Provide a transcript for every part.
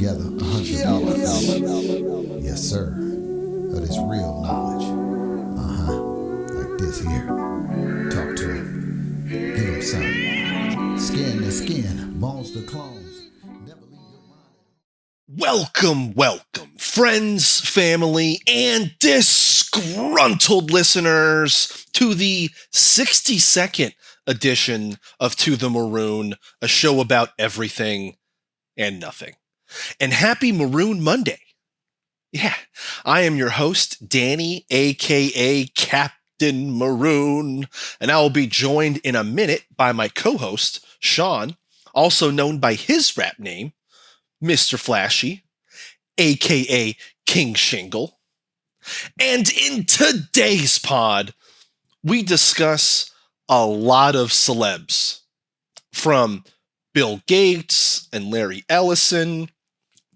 together 100 years. Yes, sir. Of this real knowledge. Like this here. Talk to him. Give him something. Skin to skin, bones to clones. Never leave your mind. Welcome, friends, family, and disgruntled listeners to the 62nd edition of To the Maroon, a show about everything and nothing. And happy Maroon Monday. Yeah, I am your host, Danny, aka Captain Maroon, and I will be joined in a minute by my co-host, Sean, also known by his rap name, Mr. Flashy, aka King Shingle. And in today's pod, we discuss a lot of celebs, from Bill Gates and Larry Ellison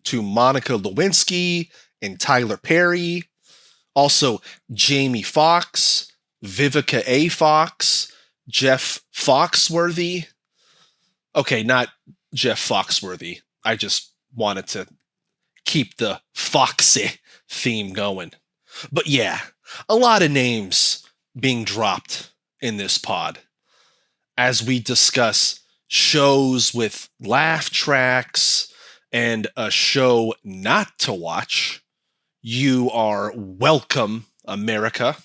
to Monica Lewinsky and Tyler Perry, also Jamie Foxx, Vivica A. Fox, Jeff Foxworthy. Okay, not Jeff Foxworthy. I just wanted to keep the Foxy theme going. But yeah, a lot of names being dropped in this pod as we discuss shows with laugh tracks and a show not to watch. You are welcome, America.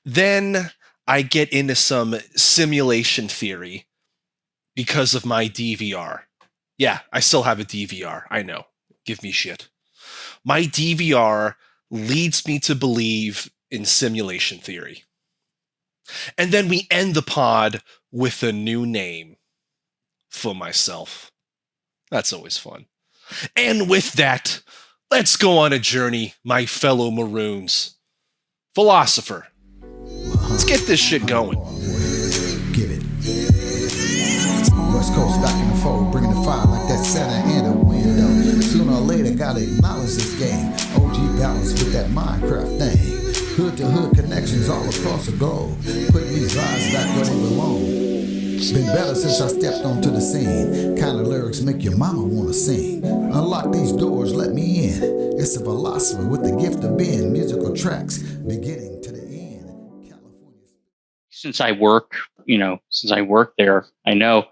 Then I get into some simulation theory because of my DVR. Yeah, I still have a DVR. I know. Give me shit. My DVR leads me to believe in simulation theory. And then we end the pod with a new name for myself. That's always fun. And with that, let's go on a journey, my fellow Maroons. Philosopher, let's get this shit going. Give it. West Coast back in the fold, bringing the fire like that Santa in a window. Sooner or later, gotta acknowledge this game. OG balance with that Minecraft thing. Hood to hood connections all across the globe. Putting these vibes back where they belong. Been better since I stepped onto the scene. Kind of lyrics make your mama wanna sing. Unlock these doors, let me in. It's a philosopher with the gift of being musical tracks, beginning to the end. California. Since I work there, I know.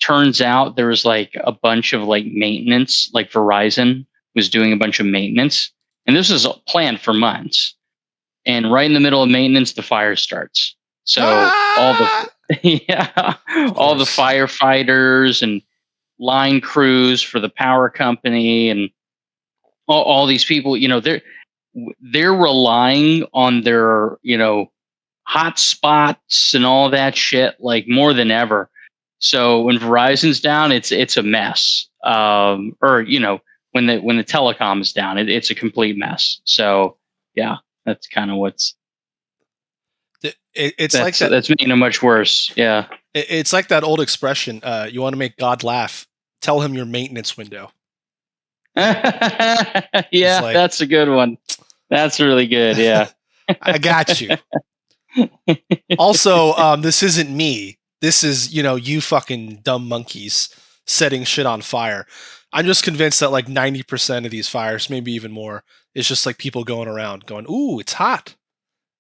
Turns out there was like a bunch of like maintenance, like Verizon was doing a bunch of maintenance, and this was planned for months. And right in the middle of maintenance, the fire starts. So all the firefighters and line crews for the power company and all these people, they're relying on their, hot spots and all that shit like more than ever. So when Verizon's down, it's a mess. When the telecom is down, it's a complete mess. So yeah, that's kind of what's. That's making it much worse. Yeah, it's like that old expression. You want to make God laugh? Tell him your maintenance window. Yeah, that's a good one. That's really good. Yeah, I got you. Also, this isn't me. This is, you fucking dumb monkeys setting shit on fire. I'm just convinced that like 90% of these fires, maybe even more, is just like people going around going, ooh, it's hot.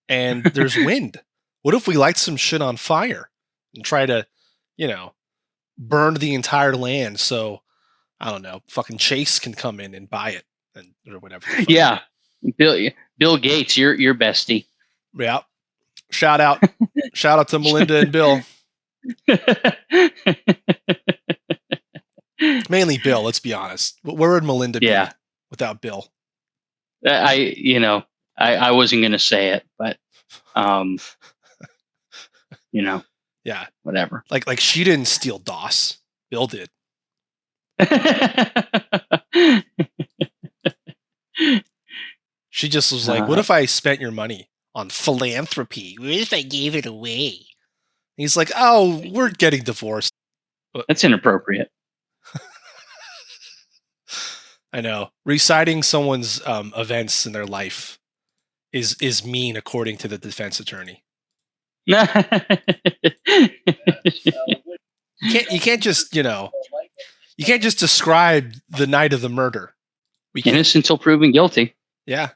And there's wind. What if we light some shit on fire and try to, burn the entire land so, I don't know, fucking Chase can come in and buy it or whatever. Yeah. Bill Gates, your bestie. Yeah. Shout out to Melinda and Bill. Mainly Bill, let's be honest. Where would Melinda be without Bill? I wasn't going to say it, but yeah, whatever. Like she didn't steal DOS. Bill did. She just was like, what if I spent your money on philanthropy? What if I gave it away? He's like, oh, we're getting divorced. That's inappropriate. I know. Reciting someone's events in their life is mean, according to the defense attorney. You can't just, You can't just describe the night of the murder. We can't. Innocent until proven guilty. Yeah.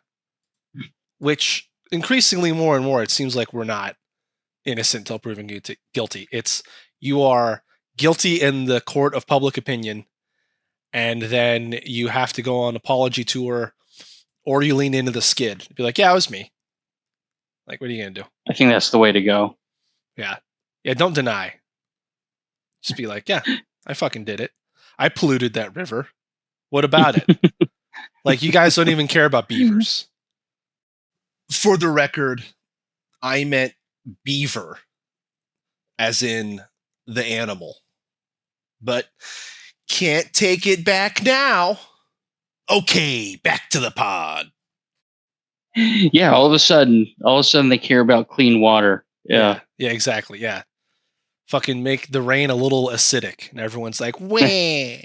Which increasingly more and more, it seems like we're not innocent until proven guilty. It's you are guilty in the court of public opinion, and then you have to go on apology tour, or you lean into the skid. Be like, yeah, it was me. Like, what are you going to do? I think that's the way to go. Yeah. Yeah, don't deny. Just be like, yeah, I fucking did it. I polluted that river. What about it? Like, you guys don't even care about beavers. For the record, I meant beaver, as in the animal. But can't take it back now. Okay, back to the pod. Yeah, all of a sudden they care about clean water. Yeah. Yeah, exactly. Yeah. Fucking make the rain a little acidic. And everyone's like, wah.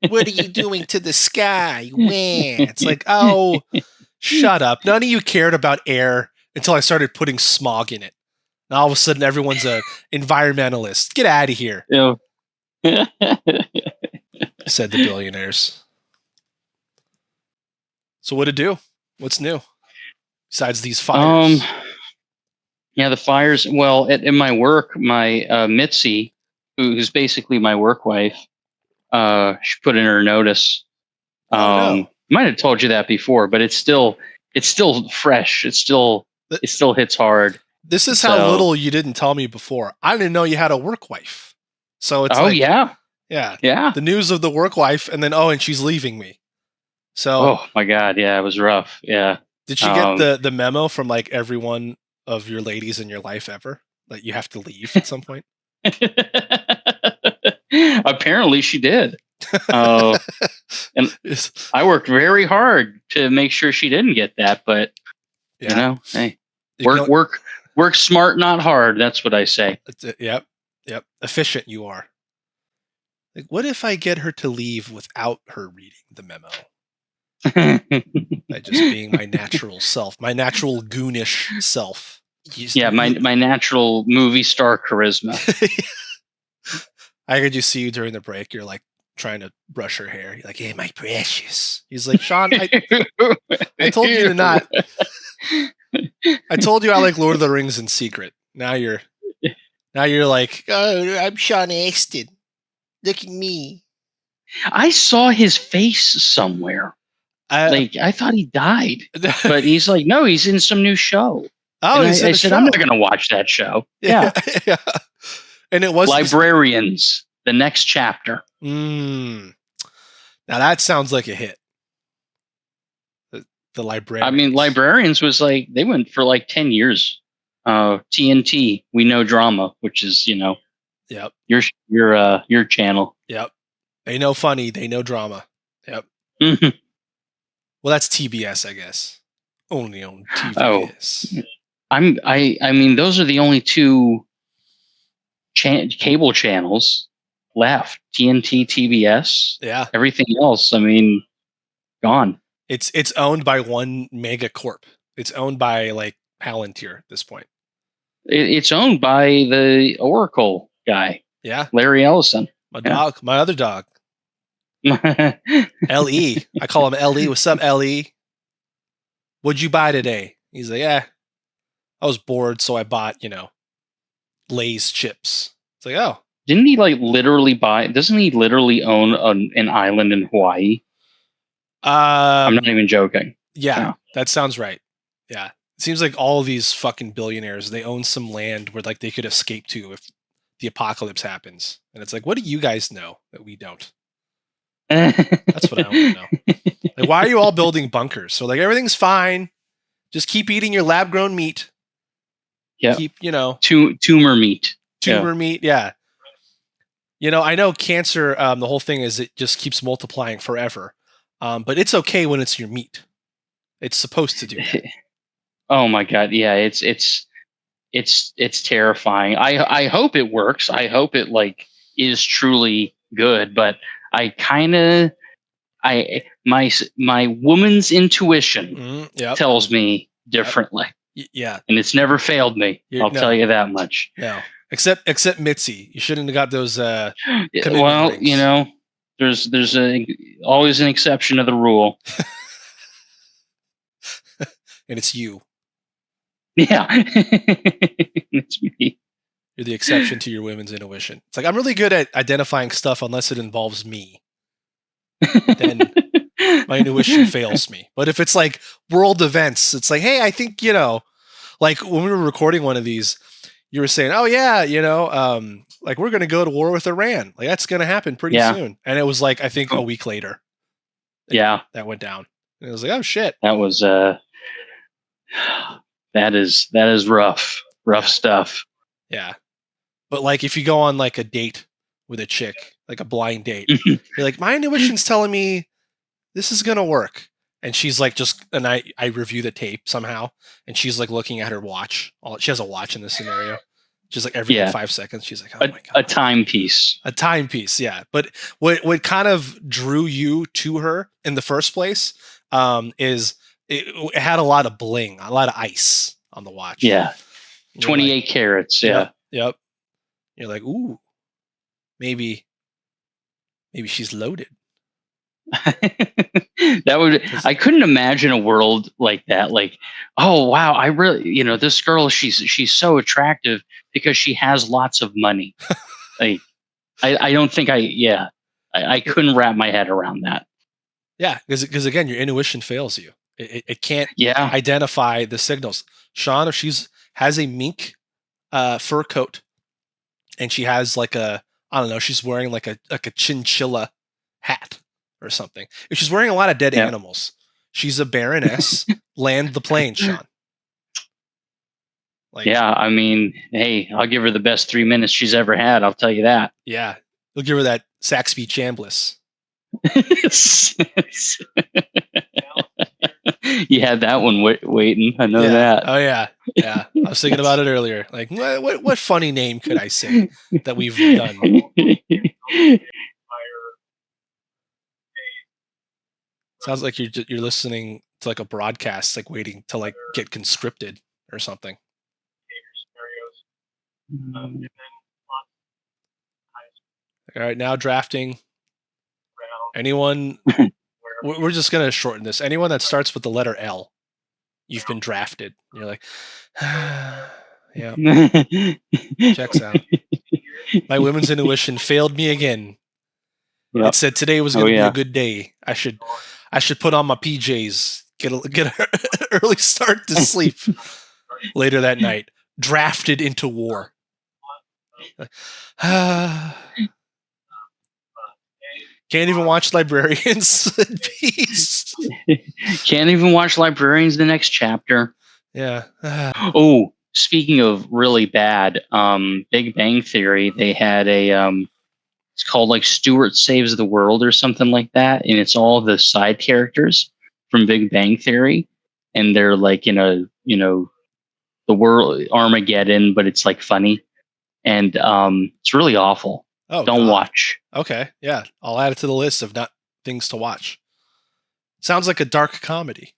What are you doing to the sky? Wah. It's like, oh, shut up. None of you cared about air until I started putting smog in it. And all of a sudden, everyone's a environmentalist. Get out of here, Yeah. said the billionaires. So what to do? What's new? Besides these fires? Yeah, the fires. Well, in my work, my Mitzi, who's basically my work wife, she put in her notice. No. Might have told you that before, but it's still fresh. It still hits hard. This is how little you didn't tell me before. I didn't know you had a work wife. So it's yeah. The news of the work wife, and then and she's leaving me. So oh my God, yeah, it was rough. Yeah. Did she get the memo from like every one of your ladies in your life ever that you have to leave at some point? Apparently she did. And I worked very hard to make sure she didn't get that, but hey, work smart, not hard. That's what I say. Yep. Efficient you are. Like, what if I get her to leave without her reading the memo? By just being my natural self, my natural goonish self. My natural movie star charisma. I could just see you during the break. You're like trying to brush her hair. You're like, "Hey, my precious." He's like, "Sean, I told you to not. I told you I like Lord of the Rings in secret. Now you're like, oh, I'm Sean Astin. Look at me." I saw his face somewhere. I thought he died, but he's like, no, he's in some new show. Oh, I said, I'm not going to watch that show. Yeah. And it was Librarians, the next chapter. Now that sounds like a hit. The Librarians. I mean, Librarians was like, they went for like 10 years. TNT, We Know Drama, which is, yep, your channel. Yep. They know funny. They know drama. Yep. Mm-hmm. Well, that's TBS, I guess. Only on TBS. I mean, those are the only two cable channels left. TNT, TBS. Yeah. Everything else, I mean, gone. It's owned by one mega corp. It's owned by like Palantir at this point. It's owned by the Oracle guy. Yeah. Larry Ellison. My other dog. L.E. I call him L.E. What's up, L.E.? What'd you buy today? He's like, yeah, I was bored, so I bought, Lay's chips. It's like, oh. Doesn't he literally own an island in Hawaii? I'm not even joking. Yeah, that sounds right. Yeah. It seems like all of these fucking billionaires, they own some land where like they could escape to if the apocalypse happens. And it's like, what do you guys know that we don't? That's what I want to know. Like, why are you all building bunkers? So like everything's fine. Just keep eating your lab grown meat. Yeah. Keep, tumor meat. Meat. Yeah. I know cancer, the whole thing is it just keeps multiplying forever. But it's okay when it's your meat. It's supposed to do that. Oh my God. Yeah. It's terrifying. I hope it works. I hope it is truly good, but my woman's intuition tells me differently. Yeah. And it's never failed me. I'll tell you that much. No. Except Mitzi. You shouldn't have got those well, rings. There's always an exception to the rule. And it's you. Yeah, it's me. You're the exception to your women's intuition. It's like, I'm really good at identifying stuff unless it involves me. Then my intuition fails me. But if it's like world events, it's like, hey, I think, like when we were recording one of these, you were saying, oh yeah, like we're going to go to war with Iran. Like that's going to happen pretty soon. And it was like, I think a week later. Yeah. That went down. And it was like, oh shit. That was, that is rough stuff. Yeah. But like if you go on like a date with a chick, like a blind date, you're like, my intuition's telling me this is going to work. And she's like, and I review the tape somehow. And she's like looking at her watch. She has a watch in this scenario. She's like every 5 seconds. She's like, oh my God. A timepiece. A timepiece. Yeah. But what kind of drew you to her in the first place is it had a lot of bling, a lot of ice on the watch. Yeah. 28 carats. Yeah. Yep. You're like, ooh, maybe she's loaded. I couldn't imagine a world like that. Like, oh wow, I really, this girl, she's so attractive because she has lots of money. Like, I don't think I couldn't wrap my head around that. Yeah, because again, your intuition fails you. It can't identify the signals. Sean, if has a mink fur coat, and she has like she's wearing like a chinchilla hat or something. If she's wearing a lot of dead animals, she's a baroness. Land the plane, Sean. Like, yeah, I mean, hey, I'll give her the best 3 minutes she's ever had. I'll tell you that. Yeah, you'll give her that Saxby Chambliss. You had that one waiting. I know that. Oh yeah. I was thinking about it earlier. Like, what funny name could I say that we've done? Sounds like you're listening to like a broadcast, like waiting to like get conscripted or something. All right, now drafting. Anyone? We're just gonna shorten this. Anyone that starts with the letter L, you've been drafted. You're like, yeah, checks out. My women's intuition failed me again. Yep. It said today was gonna be a good day. I should put on my PJs, get an early start to sleep later that night. Drafted into war. Can't even watch Librarians in peace. Can't even watch Librarians the next chapter. Yeah. Oh, speaking of really bad, Big Bang Theory, they had it's called like Stuart Saves the World or something like that. And it's all the side characters from Big Bang Theory. And they're like, the world Armageddon, but it's like funny. And it's really awful. Oh, don't watch. Okay. Yeah. I'll add it to the list of not things to watch. Sounds like a dark comedy.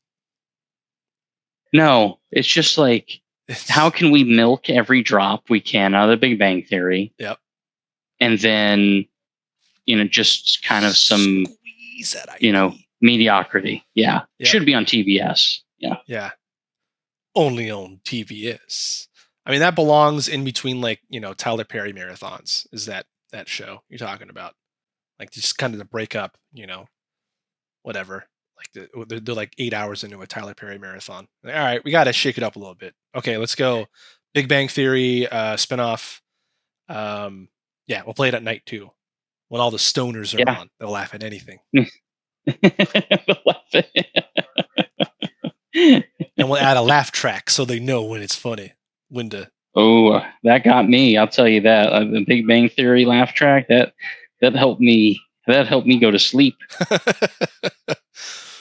No, it's just like, how can we milk every drop we can out of the Big Bang Theory? Yep. And then, just kind of some, mediocrity. Yeah. Yep. It should be on TBS. Yeah. Yeah. Only on TBS. I mean, that belongs in between, like, Tyler Perry marathons. Is that show you're talking about? Like, just kind of to break up, whatever. Like, they're like 8 hours into a Tyler Perry marathon. All right, we got to shake it up a little bit. Okay, let's go. Big Bang Theory spinoff. Yeah, we'll play it at night too, when all the stoners are on. They'll laugh at anything. And we'll add a laugh track so they know when it's funny. When to. Oh, that got me. I'll tell you that. The Big Bang Theory laugh track, that helped me. That helped me go to sleep.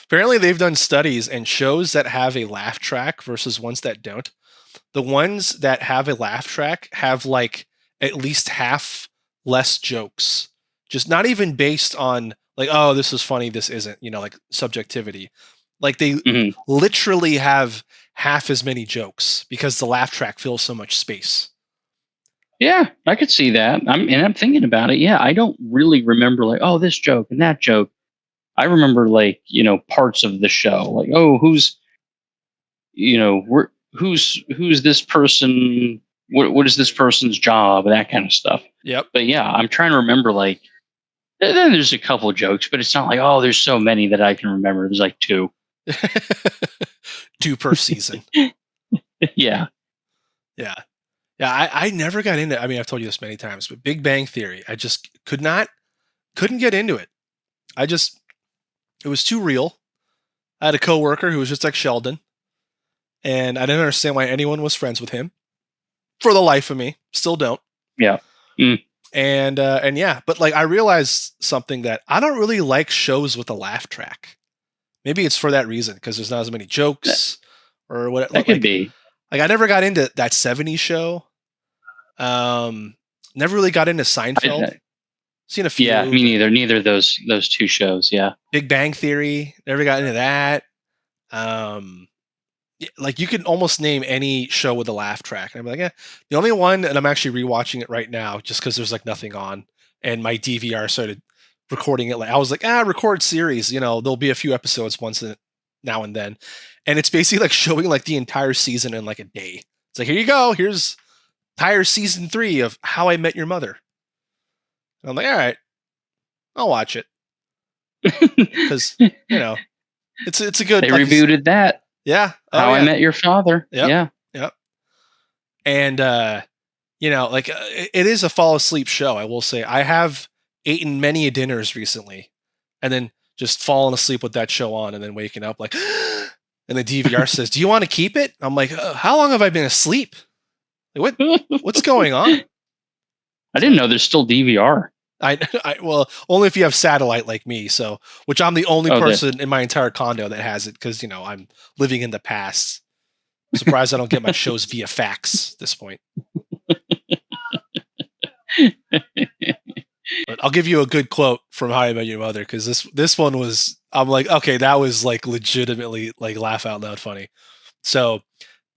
Apparently, they've done studies, and shows that have a laugh track versus ones that don't. The ones that have a laugh track have like at least half less jokes. Just not even based on like, oh, this is funny, this isn't, like subjectivity. Like they literally have half as many jokes because the laugh track fills so much space. Yeah, I could see that. I'm thinking about it. Yeah, I don't really remember like, oh, this joke and that joke. I remember like, parts of the show. Like, oh, who's this person? What is this person's job? That kind of stuff. Yep. But yeah, I'm trying to remember like then there's a couple of jokes, but it's not like, oh, there's so many that I can remember. There's like two. 2 per season. Yeah. Yeah. Yeah, I never got into, I mean, I've told you this many times, but Big Bang Theory, I just couldn't get into it. It was too real. I had a coworker who was just like Sheldon, and I didn't understand why anyone was friends with him. For the life of me, still don't. Yeah. And yeah, but like I realized something that I don't really like shows with a laugh track. Maybe it's for that reason because there's not as many jokes or what. That could be. Like I never got into that '70s show. Never really got into Seinfeld. Seen a few. Yeah, me neither. Neither of those 2 shows. Yeah. Big Bang Theory. Never got into that. Like you can almost name any show with a laugh track. And I'm like, yeah. The only one, and I'm actually rewatching it right now, just because there's like nothing on, and my DVR started recording it. Like I was like, record series. There'll be a few episodes now and then, and it's basically like showing like the entire season in like a day. It's like, here you go. Here's entire season 3 of How I Met Your Mother. And I'm like, all right, I'll watch it because it's a good. They rebooted that. Yeah. How I Met Your Father. Yep. Yeah. Yep. And like it is a fall asleep show. I will say I have eaten many dinners recently, and then just fallen asleep with that show on, and then waking up like, and the DVR says, "Do you want to keep it?" I'm like, "How long have I been asleep? Like, what's going on?" I didn't know there's still DVR. Well, only if you have satellite like me. So, which I'm the only person in my entire condo that has it because I'm living in the past. I'm surprised I don't get my shows via fax at this point. But I'll give you a good quote from How I Met Your Mother because this one was, I'm like, okay, that was like legitimately like laugh out loud funny. So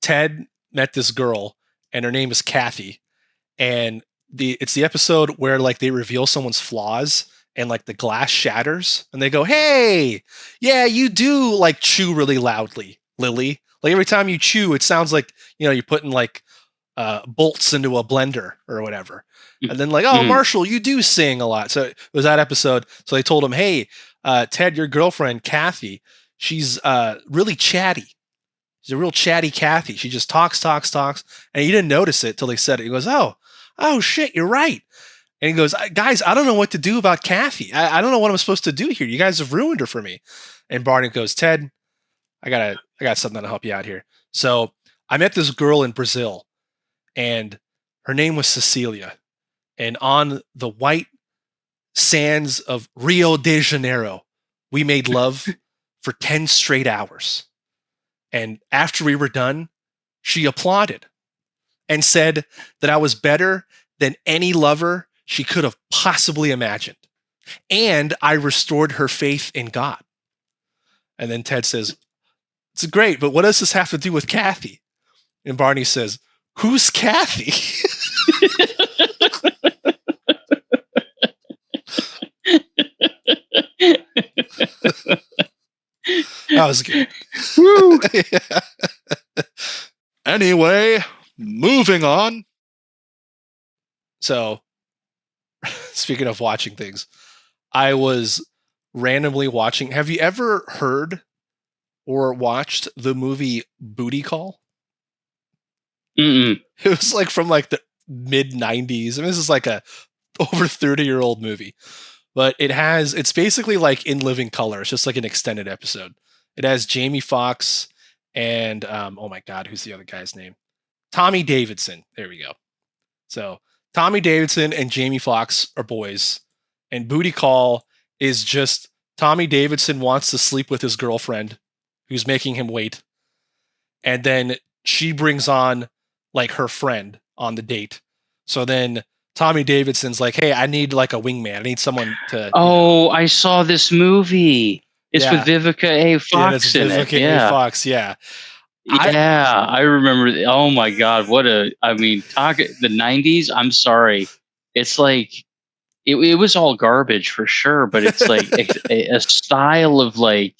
Ted met this girl and her name is Kathy, and it's the episode where like they reveal someone's flaws and like the glass shatters and they go, "Hey, yeah, you do like chew really loudly, Lily. Like every time you chew, it sounds like you're putting like bolts into a blender or whatever." And then like, "Oh, Marshall, you do sing a lot." So it was that episode. So they told him, "Hey, Ted, your girlfriend Kathy, she's really chatty. She's a real chatty Kathy. She just talks, and he didn't notice it till they said it. He goes, Oh shit, you're right." And he goes, "Guys, I don't know what to do about Kathy. I don't know what I'm supposed to do here. You guys have ruined her for me." And Barney goes, "Ted, I got something to help you out here." So I met this girl in Brazil, and her name was Cecilia. And on the white sands of Rio de Janeiro, we made love for 10 straight hours. And after we were done, she applauded and said that I was better than any lover she could have possibly imagined. And I restored her faith in God. And then Ted says, "It's great, but what does this have to do with Kathy?" And Barney says, "Who's Kathy?" That was good. Woo. Yeah. Anyway, moving on. So, speaking of watching things, I was randomly watching. Have you ever heard or watched the movie Booty Call? Mm-mm. It was like from like the mid 90s. I mean, this is like a over 30-year-old movie, but it's basically like in living color. It's just like an extended episode. It has Jamie Foxx and oh my God, who's the other guy's name? Tommy Davidson. There we go. So Tommy Davidson and Jamie Foxx are boys, and Booty Call is just Tommy Davidson wants to sleep with his girlfriend who's making him wait. And then she brings on like her friend on the date. So then Tommy Davidson's like, "Hey, I need like a wingman. I need someone to." Oh, I saw this movie. It's with Vivica A. Fox in it. Vivica A. Fox, yeah. Yeah, I remember. Oh my God, talk the '90s. I'm sorry, it's like it was all garbage for sure, but it's like a style of like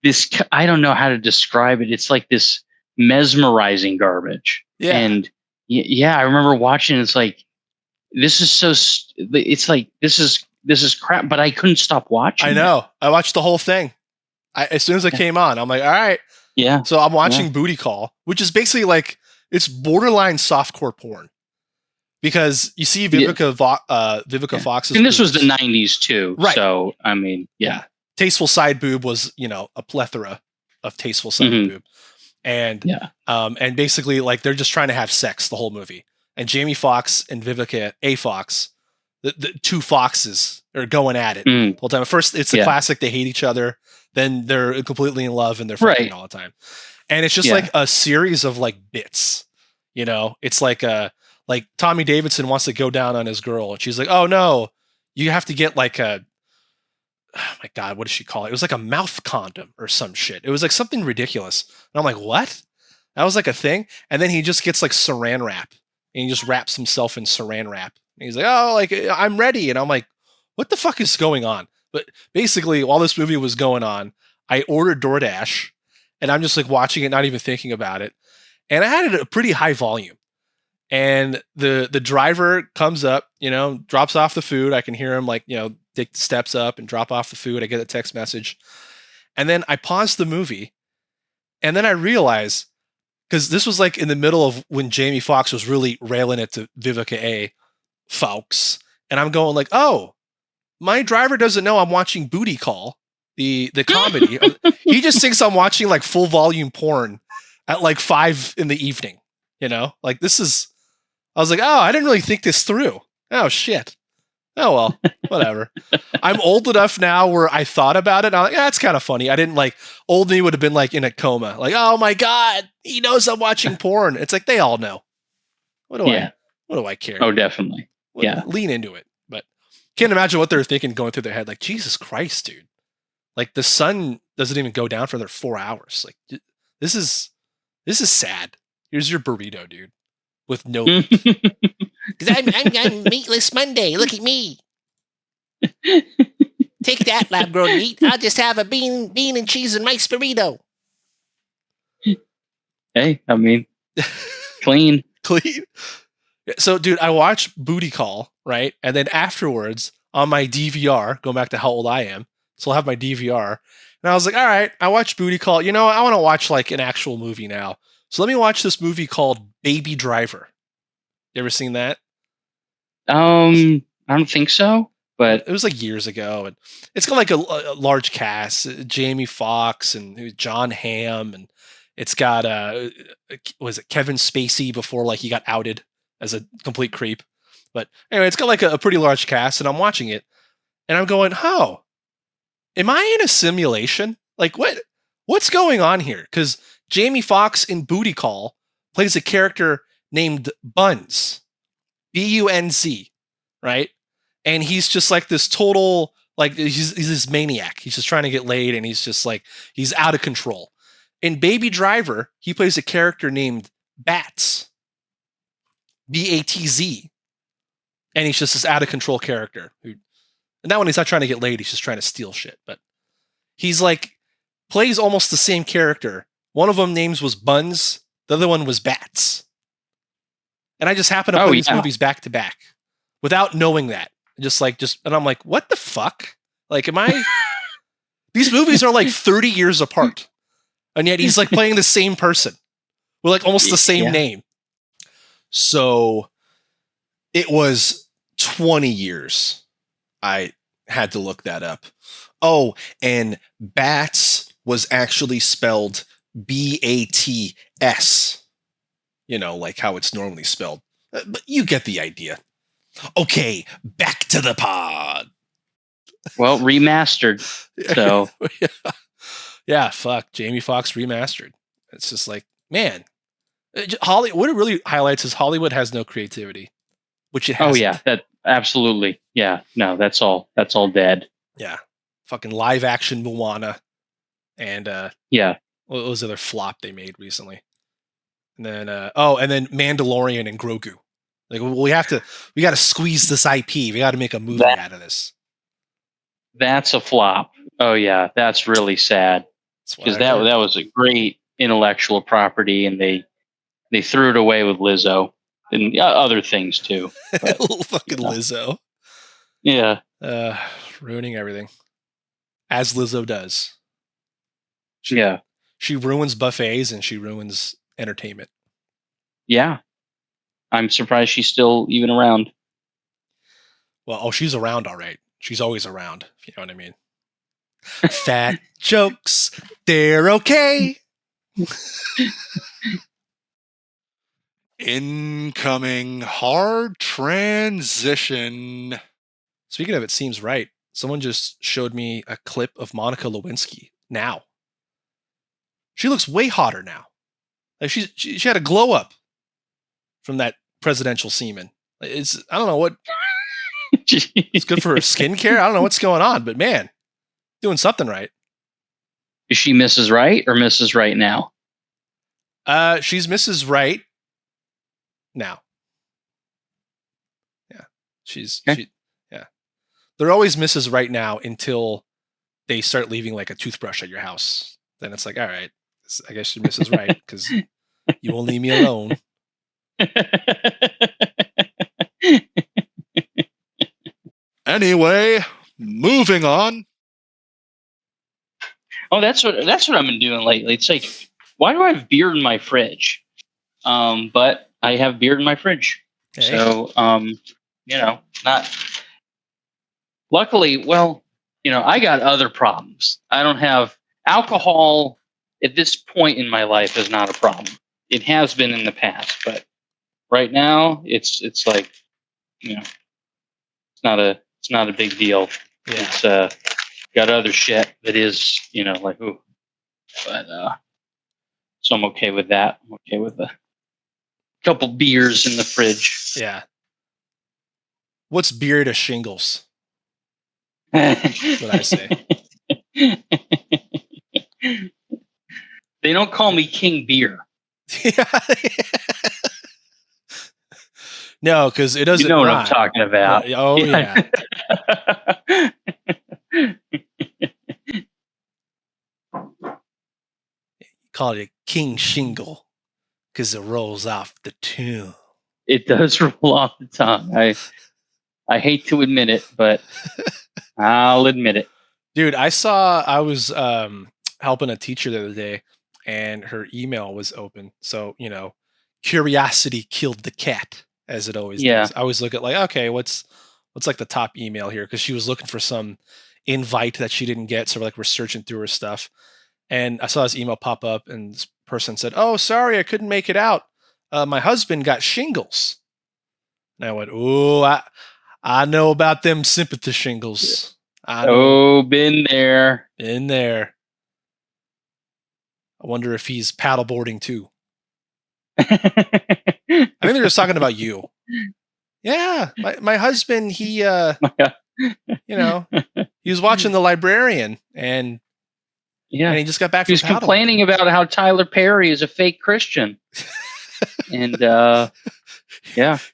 this. I don't know how to describe it. It's like this mesmerizing garbage, Yeah. and yeah, I remember watching. It's like this is so. It's like this is crap, but I couldn't stop watching. I know. I watched the whole thing. As soon as it came on, I'm like, all right. Yeah. So I'm watching Booty Call, which is basically like it's borderline softcore porn, because you see Vivica Fox's. And this boobs. was the '90s too, right? So I mean, yeah. Tasteful side boob was, a plethora of tasteful side boob, and and basically like they're just trying to have sex the whole movie. And Jamie Foxx and Vivica Fox, the two Foxes are going at it the whole time. At first, it's the classic; they hate each other. Then they're completely in love and they're fucking all the time. And it's just like a series of like bits, it's like Tommy Davidson wants to go down on his girl and she's like, oh no, you have to get like oh my God, what did she call it? It was like a mouth condom or some shit. It was like something ridiculous. And I'm like, what? That was like a thing. And then he just gets like saran wrap and he just wraps himself in saran wrap. And he's like, oh, like I'm ready. And I'm like, what the fuck is going on? But basically, while this movie was going on, I ordered DoorDash, and I'm just like watching it, not even thinking about it. And I had it at a pretty high volume. And the driver comes up, drops off the food. I can hear him like, take the steps up and drop off the food. I get a text message. And then I pause the movie. And then I realize, because this was like in the middle of when Jamie Foxx was really railing it to Vivica Foxx. And I'm going like, oh, my driver doesn't know I'm watching Booty Call, the comedy. He just thinks I'm watching like full volume porn at like 5 p.m. Like this is, I was like, oh, I didn't really think this through. Oh shit. Oh, well, whatever. I'm old enough now where I thought about it. I'm like, that's kind of funny. I didn't like, old me would have been like in a coma. Like, oh my God, he knows I'm watching porn. It's like, they all know. What do I care? Oh, definitely. Lean into it. But can't imagine what they're thinking going through their head. Like, Jesus Christ, dude. Like the sun doesn't even go down for another 4 hours. Like this is sad. Here's your burrito, dude. With no meat. Because I'm meatless Monday. Look at me. Take that, lab grown meat. I'll just have a bean and cheese and rice burrito. Hey, I mean, clean. So, dude, I watched Booty Call, right? And then afterwards, on my DVR, going back to how old I am, so I'll have my DVR. And I was like, all right, I watched Booty Call. I want to watch like an actual movie now. So let me watch this movie called Baby Driver. You ever seen that? I don't think so, but it was like years ago. And it's got like a large cast, Jamie Foxx and John Hamm. And it's got, was it Kevin Spacey before like he got outed as a complete creep. But anyway, it's got like a pretty large cast and I'm watching it and I'm going, oh, am I in a simulation? Like what's going on here? Because Jamie Foxx in Booty Call plays a character named Buns, Bunz, right? And he's just like this total, like he's this maniac. He's just trying to get laid and he's just like, he's out of control. In Baby Driver, he plays a character named Batz, Batz. And he's just this out of control character and that one, he's not trying to get laid. He's just trying to steal shit. But he's like, plays almost the same character. One of them names was Buns. The other one was Batz. And I just happened to play these movies back to back without knowing that. And I'm like, what the fuck? Like, these movies are like 30 years apart. And yet he's like playing the same person with like almost the same name. So it was 20 years. I had to look that up. Oh, and Batz was actually spelled Bats. Like how it's normally spelled. But you get the idea. Okay, back to the pod. Well, remastered. So yeah, fuck. Jamie Foxx remastered. It's just like, man, Hollywood. What it really highlights is Hollywood has no creativity, which it has. Oh yeah, that absolutely. Yeah, no, that's all dead. Yeah, fucking live action Moana, and what was the other flop they made recently? And then and then Mandalorian and Grogu. Like we got to squeeze this IP. We got to make a movie out of this. That's a flop. Oh yeah, that's really sad because that was a great intellectual property, and they threw it away with Lizzo and other things too. But, little fucking Lizzo. Yeah. Ruining everything, as Lizzo does. She ruins buffets and she ruins entertainment. Yeah. I'm surprised she's still even around. Well, she's around all right. She's always around, if you know what I mean. Fat jokes, they're okay. Incoming hard transition. Speaking of It Seems Right, someone just showed me a clip of Monica Lewinsky now. She looks way hotter now. Like she had a glow up from that presidential semen. I don't know what. It's good for her skincare. I don't know what's going on, but man, doing something right. Is she Mrs. Right or Mrs. Right now? She's Mrs. Right now. Yeah, yeah. They're always Mrs. Right now until they start leaving like a toothbrush at your house. Then it's like, all right, I guess you're Mrs. Right because you won't leave me alone. Anyway, moving on. Oh, that's what I've been doing lately. It's like, why do I have beer in my fridge? But I have beer in my fridge. Okay. So, not. Luckily, well, I got other problems. I don't have alcohol at this point in my life is not a problem. It has been in the past, but right now it's like, it's not a big deal. Yeah. It's got other shit that is, like, ooh. But so I'm okay with that. I'm okay with a couple beers in the fridge. Yeah. What's beer to shingles? That's what I say. They don't call me King Beer. No, because it doesn't. You know rhyme. What I'm talking about. Oh yeah. Call it a King Shingle because it rolls off the tongue. It does roll off the tongue. I hate to admit it, but I'll admit it. Dude, I was helping a teacher the other day, and her email was open. So, curiosity killed the cat, as it always does. I always look at like, okay, what's like the top email here? Because she was looking for some invite that she didn't get. So we're like, we're searching through her stuff. And I saw this email pop up, and this person said, "Oh, sorry, I couldn't make it out. My husband got shingles." And I went, "Oh, I know about them sympathy shingles. Been there. Been there. I wonder if he's paddleboarding too." I think they're just talking about you. Yeah, my husband, he he was watching The Librarian, and he just got back from He was complaining about how Tyler Perry is a fake Christian. And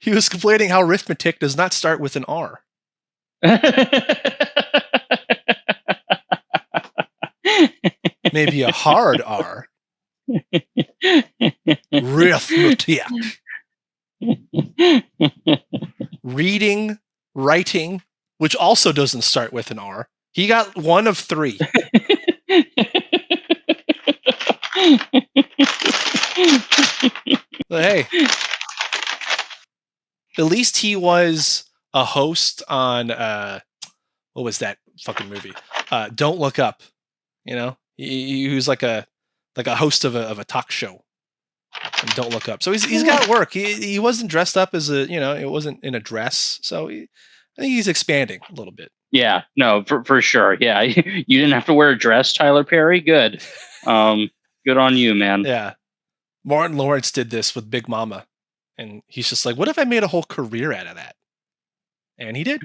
he was complaining how arithmetic does not start with an R. Maybe a hard R. Arithmetic. Reading, writing, which also doesn't start with an R. He got 1 of 3. But hey, at least he was a host on what was that fucking movie? Don't Look Up. He was like a host of a talk show. And Don't Look Up. So he's got work. He wasn't dressed up as it wasn't in a dress. So I think he's expanding a little bit. Yeah, no, for sure. Yeah, you didn't have to wear a dress, Tyler Perry. Good. Good on you, man. Yeah. Martin Lawrence did this with Big Mama. And he's just like, what if I made a whole career out of that? And he did.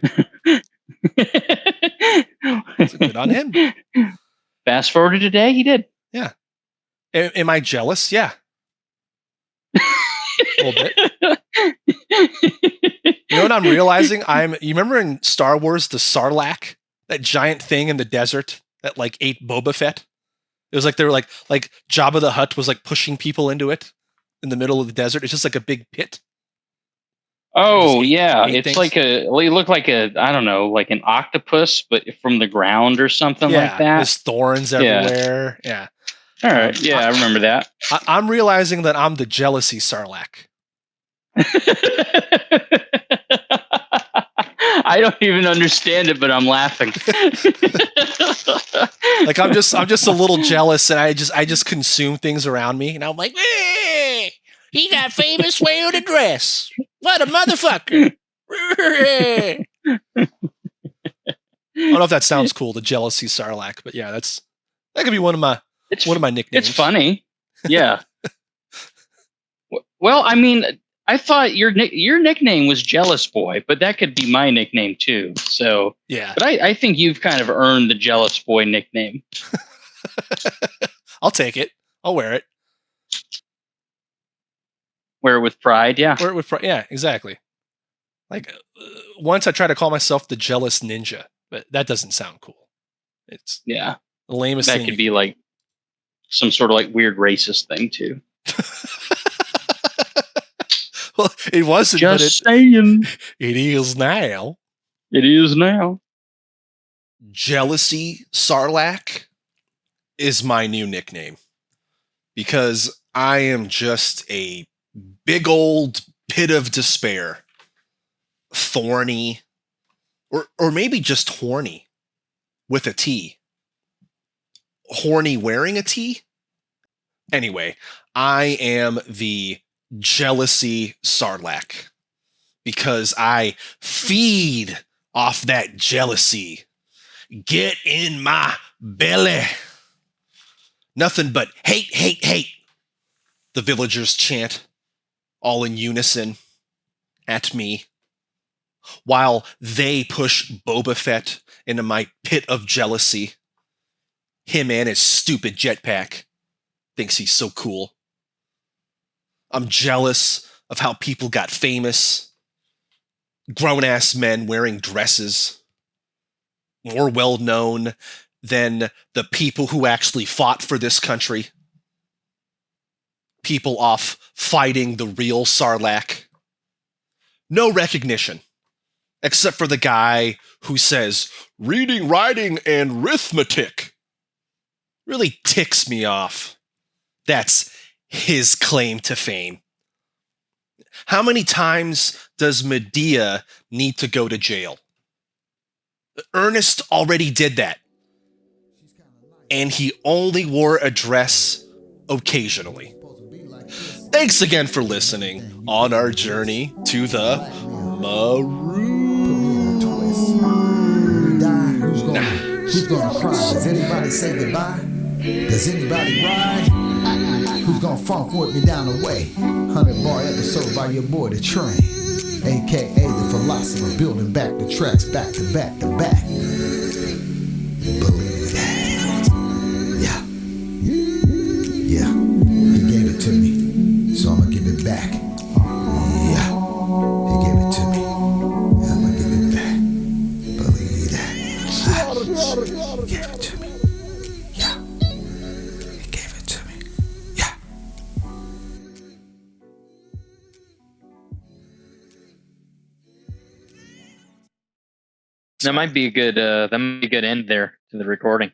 So good on him. Fast forward to today, he did. Yeah. Am I jealous? Yeah. A little bit. You know what I'm realizing? You remember in Star Wars, the Sarlacc, that giant thing in the desert that like ate Boba Fett? It was like they were like Jabba the Hutt was like pushing people into it in the middle of the desert. It's just like a big pit. Oh, Just yeah. ate It's things. it looked like I don't know, like an octopus, but from the ground or something like Yeah, that. there's thorns everywhere. Yeah. All right. Yeah, I remember that. I'm realizing that I'm the Jealousy Sarlacc. I don't even understand it, but I'm laughing. Like I'm just a little jealous, and I just consume things around me, and I'm like, hey, he got famous wearing a dress. What a motherfucker! I don't know if that sounds cool, the Jealousy Sarlacc, but yeah, that could be one of my nicknames. It's funny. Yeah. Well, I mean, I thought your nickname was Jealous Boy, but that could be my nickname too. So yeah, but I think you've kind of earned the Jealous Boy nickname. I'll take it. I'll wear it. Wear it with pride. Yeah. Wear it with pride. Yeah, exactly. Like once I tried to call myself the Jealous Ninja, but that doesn't sound cool. It's the lamest that thing. Could be like some sort of like weird racist thing too. Well, it wasn't. Just saying. It is now. It is now. Jealousy Sarlacc is my new nickname because I am just a big old pit of despair. Thorny, or maybe just horny with a T. Horny wearing a T? Anyway, I am the Jealousy Sarlacc because I feed off that jealousy. Get in my belly. Nothing but hate, hate, hate. The villagers chant, all in unison, at me, while they push Boba Fett into my pit of jealousy. Him and his stupid jetpack thinks he's so cool. I'm jealous of how people got famous. Grown-ass men wearing dresses. More well-known than the people who actually fought for this country. People off fighting the real Sarlacc. No recognition, except for the guy who says, reading, writing, and arithmetic. Really ticks me off. That's his claim to fame. How many times does Medea need to go to jail? Ernest already did that. And he only wore a dress occasionally. Thanks again for listening on our journey to the Maroon. Who's gonna cry? Does anybody say goodbye? Does anybody ride? Who's gonna funk with me down the way? 100-bar episode by your boy The Train, aka the Philosopher, building back the tracks back to back to back. Believe that. Yeah. Yeah. He gave it to me, so I'ma give it back. Yeah. He gave it to me. I'ma give it back. Believe that. He gave it to me. Yeah. He gave it to me. Yeah. That might be a good end there to the recording.